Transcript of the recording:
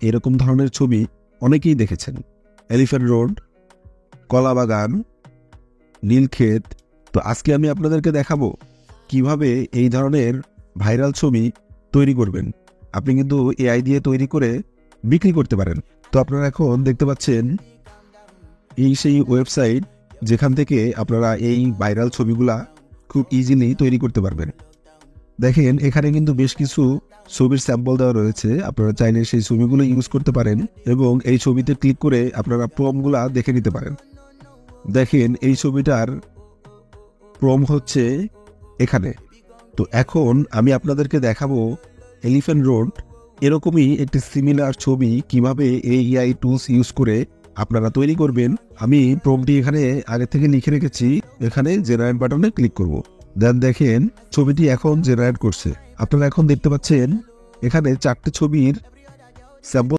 এরকম ধরনের ছবি অনেকেই দেখেছেন। এলিফ্যান্ট রোড, কলাবাগান, নীলক্ষেত। তো আজকে আমি আপনাদেরকে দেখাবো কিভাবে এই ধরনের ভাইরাল ছবি তৈরি করবেন। আপনি কিন্তু এআই দিয়ে তৈরি করে বিক্রি করতে পারেন। তো আপনারা এখন দেখতে পাচ্ছেন এই সেই ওয়েবসাইট যেখান থেকে আপনারা এই ভাইরাল ছবিগুলা খুব ইজিলি তৈরি করতে পারবেন। দেখেন এখানে কিন্তু বেশ কিছু ছবির স্যাম্পল দেওয়া রয়েছে, আপনারা চাইলে সেই ছবিগুলো ইউজ করতে পারেন এবং এই ছবিতে ক্লিক করে আপনারা প্রমগুলা দেখে নিতে পারেন। দেখেন এই ছবিটার প্রম হচ্ছে এখানে। তো এখন আমি আপনাদেরকে দেখাবো এলিফ্যান্ট রোড এরকমই একটি সিমিলার ছবি কিভাবে এআই টুলস ইউজ করে আপনারা তৈরি করবেন। আমি প্রমটি এখানে আগে থেকে লিখে রেখেছি, এখানে জেনারেট বাটনে ক্লিক করব। দেন দেখেন ছবিটি এখন জেনারেট করছে। আপনারা এখন দেখতে পাচ্ছেন এখানে 4টে ছবির স্যাম্পল